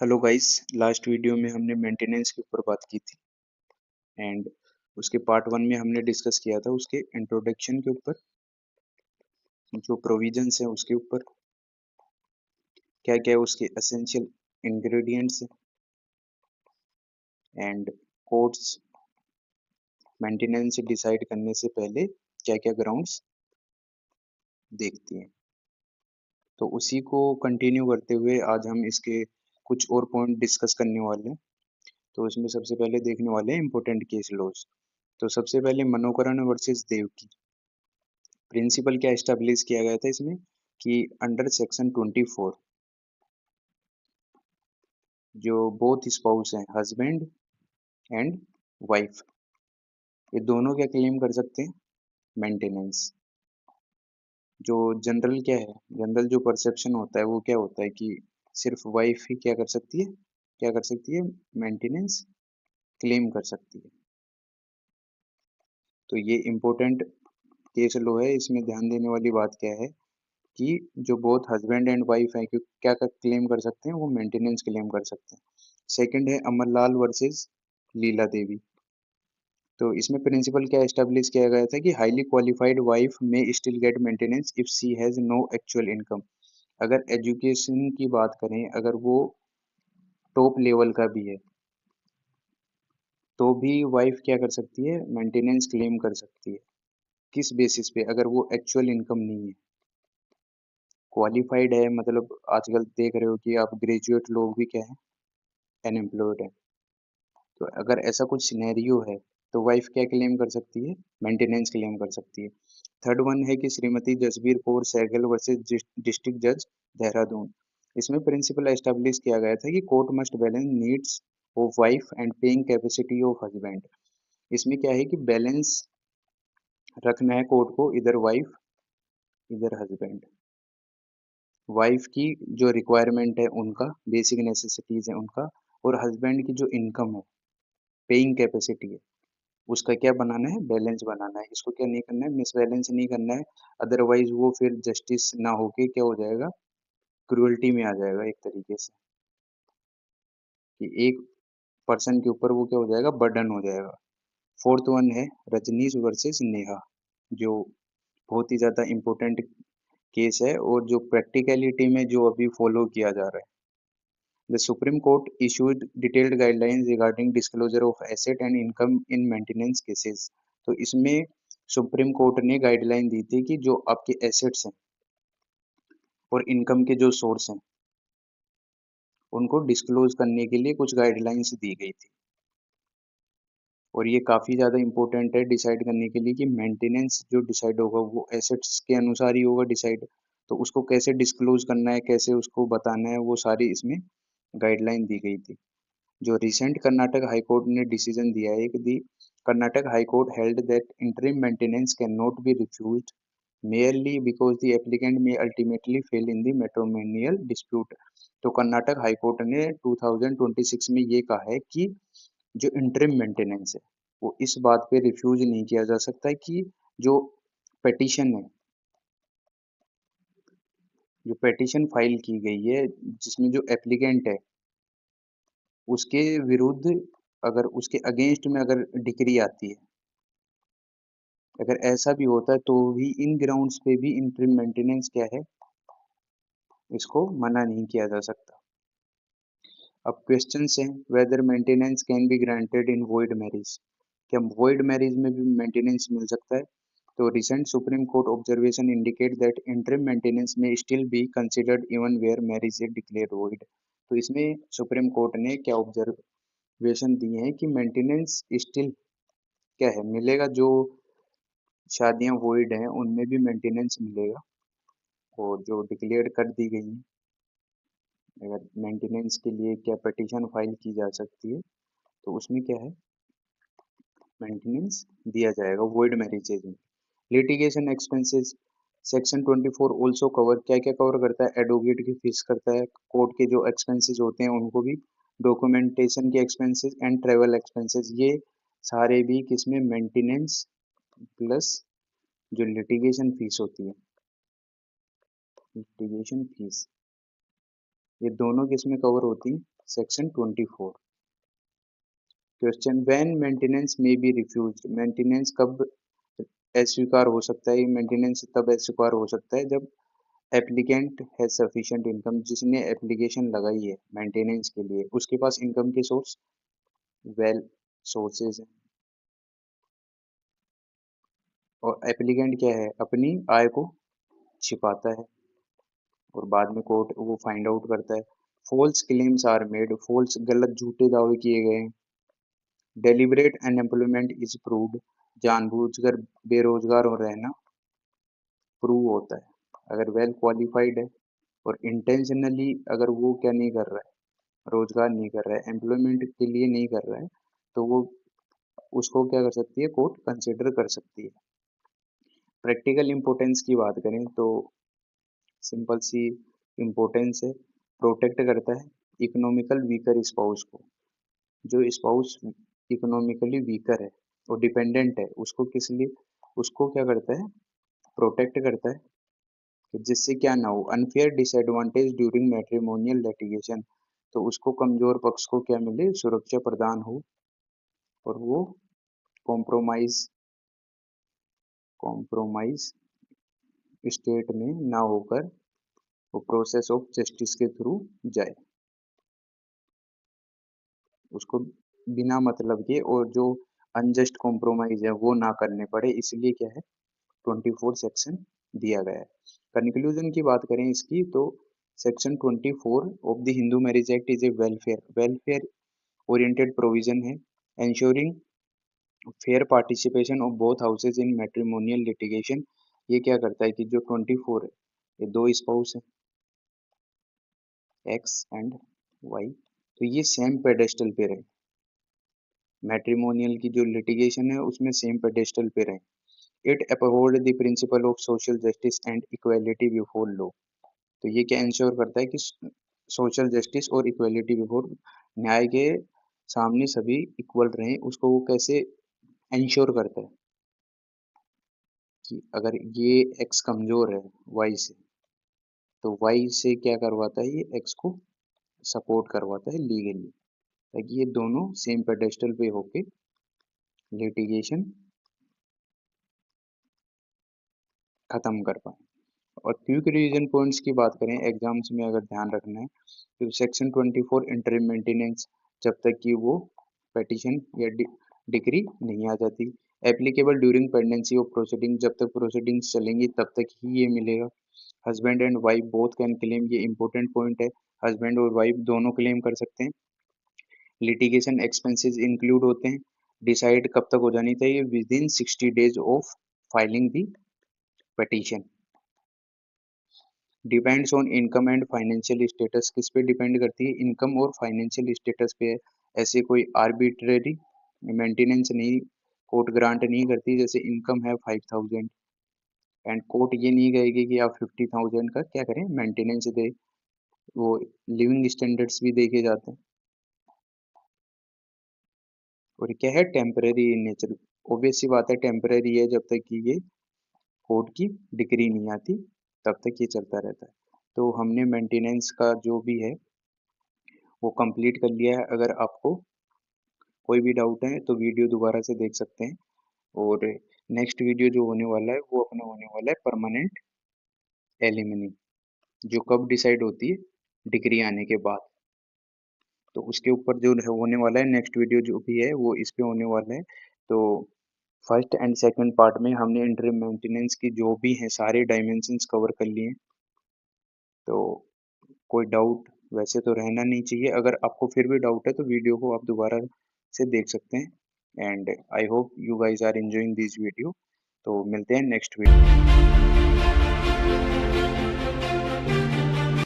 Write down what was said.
Hello guys. Last video में हमने maintenance के ऊपर बात की थी एंड उसके पार्ट वन में हमने डिस्कस किया था उसके इंट्रोडक्शन के ऊपर, जो प्रोविजंस हैं उसके ऊपर, क्या क्या उसके essential ingredients and codes maintenance decide करने से पहले क्या क्या ग्राउंड्स देखती हैं। तो उसी को कंटिन्यू करते हुए आज हम इसके कुछ और पॉइंट डिस्कस करने वाले हैं। तो इसमें सबसे पहले देखने वाले हैं इंपॉर्टेंट केस लॉज। तो सबसे पहले मनोकरण वर्सेस देवकी प्रिंसिपल क्या एस्टेब्लिश किया गया था इसमें कि अंडर सेक्शन 24 जो बोथ स्पाउस हैं, हस्बैंड एंड वाइफ, ये दोनों क्या क्लेम कर सकते हैं? मेंटेनेंस। जो जनरल क्या है, जनरल जो परसेप्शन होता है वो क्या होता है कि सिर्फ वाइफ ही क्या कर सकती है, क्या कर सकती है, मेंटेनेंस क्लेम कर सकती है। तो ये इम्पोर्टेंट केस लो है। इसमें ध्यान देने वाली बात क्या है कि जो बोथ हस्बैंड एंड वाइफ है क्या क्लेम कर सकते हैं, वो मेंटेनेंस क्लेम कर सकते हैं। सेकंड है अमरलाल वर्सेस लीला देवी। तो इसमें प्रिंसिपल क्या एस्टेब्लिश किया गया था कि हाईली क्वालिफाइड वाइफ में still get maintenance if she has no actual income. अगर एजुकेशन की बात करें, अगर वो टॉप लेवल का भी है तो भी वाइफ क्या कर सकती है, मेंटेनेंस क्लेम कर सकती है। किस बेसिस पे? अगर वो एक्चुअल इनकम नहीं है, क्वालिफाइड है, मतलब आजकल देख रहे हो कि आप ग्रेजुएट लोग भी क्या है, अनएम्प्लॉयड है। तो अगर ऐसा कुछ सिनेरियो है तो वाइफ क्या क्लेम कर सकती है, मेंटेनेंस क्लेम कर सकती है। थर्ड वन है कि श्रीमती जसबीर कौर सहगल वर्सेस डिस्ट्रिक्ट जज देहरादून। इसमें प्रिंसिपल एस्टेब्लिश किया गया था कि court must balance needs of wife and paying capacity of husband. इसमें क्या है कि बैलेंस रखना है कोर्ट को, इधर वाइफ इधर हस्बैंड। वाइफ की जो रिक्वायरमेंट है उनका, बेसिक नेसेसिटीज है उनका, और हस्बैंड की जो इनकम है, पेइंग कैपेसिटी है, उसका क्या बनाना है, बैलेंस बनाना है। इसको क्या नहीं करना है, मिसबैलेंस नहीं करना है। अदरवाइज वो फिर जस्टिस ना होके क्या हो जाएगा, क्रुअल्टी में आ जाएगा एक तरीके से, कि एक पर्सन के ऊपर वो क्या हो जाएगा, बर्डन हो जाएगा। फोर्थ वन है रजनीश वर्सेस नेहा, जो बहुत ही ज्यादा इम्पोर्टेंट केस है और जो प्रैक्टिकलिटी में जो अभी फॉलो किया जा रहा है। The supreme court issued detailed guidelines regarding disclosure of asset and income in maintenance cases। तो इसमें सुप्रीम कोर्ट ने गाइडलाइन दी थी कि जो आपके एसेट्स हैं और इनकम के जो सोर्स हैं उनको डिस्क्लोज करने के लिए कुछ गाइडलाइंस दी गई थी। और ये काफ़ी ज़्यादा इम्पोर्टेंट है डिसाइड करने के लिए कि मेंटेनेंस जो डिसाइड होगा वो एसेट्स के अनुसार ही होगा डिसाइड। तो उसको कैसे डिस्क्लोज करना है, कैसे उसको बताना है, वो सारी इसमें गाइडलाइन दी गई थी। जो रिसेंट कर्नाटक हाई कोर्ट ने डिसीजन दिया है कि the Karnataka high court held that interim maintenance can not be refused merely because the applicant may ultimately fail in the matrimonial dispute। तो कर्नाटक हाई कोर्ट ने 2026 में ये कहा है कि जो इंटरिम मेंटेनेंस है वो इस बात पे रिफ्यूज नहीं किया जा सकता कि जो पेटिशन है, जो पेटिशन फाइल की गई है, जिसमें जो एप्लीकेंट है उसके विरुद्ध, अगर उसके अगेंस्ट में अगर डिक्री आती है, अगर ऐसा भी होता है तो भी इन ग्राउंड्स पे भी इंटरिम मेंटेनेंस क्या है, इसको मना नहीं किया जा सकता। अब क्वेश्चन हैं whether maintenance can be granted in void marriage. क्या वॉइड मैरिज में भी मेंटेनेंस मिल सकता है? तो recent supreme court observation indicate that interim maintenance may still be considered even where marriage is declared void. तो इसमें सुप्रीम कोर्ट ने क्या ऑब्जर्वेशन दिए हैं कि मेंटेनेंस स्टिल क्या है, मिलेगा। जो शादियां वॉइड हैं उनमें भी मेंटेनेंस मिलेगा, और जो डिक्लेयर कर दी गई हैं, अगर मेंटेनेंस के लिए क्या पिटीशन फाइल की जा सकती है तो उसमें क्या है, मेंटेनेंस दिया जाएगा वॉइड मैरिजेज में। Litigation expenses section 24 also cover, क्या क्या कवर करता है, एडवोकेट की फीस करता है, कोर्ट के जो एक्सपेंसेस होते हैं उनको भी, डॉक्यूमेंटेशन के एक्सपेंसेस एंड ट्रेवल एक्सपेंसेस, ये सारे भी किसमें, मेंटेनेंस प्लस जो लिटिगेशन फीस होती है, लिटिगेशन फीस, ये दोनों किसमें कवर होती है, सेक्शन 24। क्वेश्चन, व्हेन मेंटेनेंस में बी रिफ्यूज्ड, मेंटेनेंस कब अस्वीकार हो सकता है? मेंटेनेंस तब अस्वीकार हो सकता है जब एप्लीकेंट हैज सफिशिएंट इनकम, जिसने एप्लीकेशन लगाई है मेंटेनेंस के लिए उसके पास इनकम के सोर्स वेल सोर्सेज हैं, और एप्लीकेंट क्या है, अपनी आय को छिपाता है और बाद में कोर्ट वो फाइंड आउट करता है। False claims are made, false गलत झूठे दावे किए गए हैं। डेलिबरेट अनएम्प्लॉयमेंट इज प्रूव्ड, जानबूझकर बेरोजगार हो रहना प्रूव होता है। अगर वेल क्वालिफाइड है और इंटेंशनली अगर वो क्या नहीं कर रहा है, रोजगार नहीं कर रहा है, एम्प्लॉयमेंट के लिए नहीं कर रहा है, तो वो उसको क्या कर सकती है, कोर्ट कंसिडर कर सकती है। प्रैक्टिकल इम्पोर्टेंस की बात करें तो सिंपल सी इम्पोर्टेंस है, प्रोटेक्ट करता है इकोनॉमिकल वीकर स्पाउस को। जो स्पाउस इकोनॉमिकली वीकर है और डिपेंडेंट है, उसको किस लिए, उसको क्या करता है, प्रोटेक्ट करता है कि जिससे क्या ना हो, unfair disadvantage during matrimonial litigation, तो उसको कमजोर पक्ष को क्या मिले, सुरक्षा प्रदान हो और वो कॉम्प्रोमाइज कॉम्प्रोमाइज स्टेट में ना होकर वो प्रोसेस ऑफ जस्टिस के थ्रू जाए, उसको बिना मतलब के और जो अनजस्ट कॉम्प्रोमाइज है वो ना करने पड़े, इसलिए क्या है 24 सेक्शन दिया गया है। कंक्लूजन की बात करें इसकी तो section 24 of the Hindu marriage act is a welfare oriented provision है, ensuring fair participation of both houses in matrimonial litigation. ये क्या करता है कि जो 24 है, ये दो स्पाउस है एक्स एंड वाई, तो ये सेम पेडेस्टल पे रहे, मैट्रिमोनियल की जो लिटिगेशन है उसमें सेम पेडेस्टल पे रहे। It uphold the principle of social justice and equality before law, तो ये क्या इंश्योर करता है कि सोशल जस्टिस और इक्वालिटी बिफोर, न्याय के सामने सभी इक्वल रहें, उसको वो कैसे इंश्योर करता है कि अगर ये एक्स कमजोर है वाई से, तो वाई से क्या करवाता है, ये एक्स को सपोर्ट करवाता है लीगली, ताकि ये दोनों सेम पेडेस्टल पे होके लिटिगेशन खत्म कर पाए। और क्विक रिवीजन पॉइंट्स की बात करें एग्जाम्स में अगर ध्यान रखना है तो सेक्शन 24 इंटरिम मेंटेनेंस, जब तक कि वो पेटिशन या डिक्री नहीं आ जाती। Applicable during pendency of proceeding, जब तक प्रोसीडिंग्स चलेंगी तब तक ही ये मिलेगा। Husband and wife both can claim, ये इंपॉर्टेंट पॉइंट है, हस्बैंड और वाइफ दोनों क्लेम कर सकते हैं। लिटिगेशन एक्सपेंसेस इंक्लूड होते हैं। डिसाइड कब तक हो जानी चाहिए, with in 60 days of filing the petition. Depends on income and financial status, किस पे डिपेंड करती है, इनकम और फाइनेंशियल स्टेटस पे है। ऐसे कोई आर्बिट्रेरी मेंटेनेंस नहीं कोर्ट ग्रांट नहीं करती, जैसे इनकम है 5000 एंड कोर्ट ये नहीं कहेगी कि आप 50,000 का क्या करें मेंटेनेंस दे, वो लिविंग स्टैंडर्ड्स भी देखे जाते हैं। और क्या है टेम्परेरी इन नेचर, ऑब्वियस सी बात है टेम्परेरी है, जब तक कि ये कोर्ट की डिग्री नहीं आती तब तक ये चलता रहता है। तो हमने मेंटेनेंस का जो भी है वो कंप्लीट कर लिया है। अगर आपको कोई भी डाउट है तो वीडियो दोबारा से देख सकते हैं। और नेक्स्ट वीडियो जो होने वाला है वो अपना होने वाला है परमानेंट एलिमनी, जो कब डिसाइड होती है, डिग्री आने के बाद। तो उसके ऊपर जो होने वाला है नेक्स्ट वीडियो जो भी है वो इस पे होने वाला है। तो फर्स्ट एंड सेकंड पार्ट में हमने इंटरिम मेंटेनेंस की जो भी हैं सारे डायमेंशंस कवर कर लिए हैं। तो कोई डाउट वैसे तो रहना नहीं चाहिए, अगर आपको फिर भी डाउट है तो वीडियो को आप दोबारा से देख सकते हैं। And I hope you guys are enjoying this video. तो मिलते हैं नेक्स्ट वीडियो।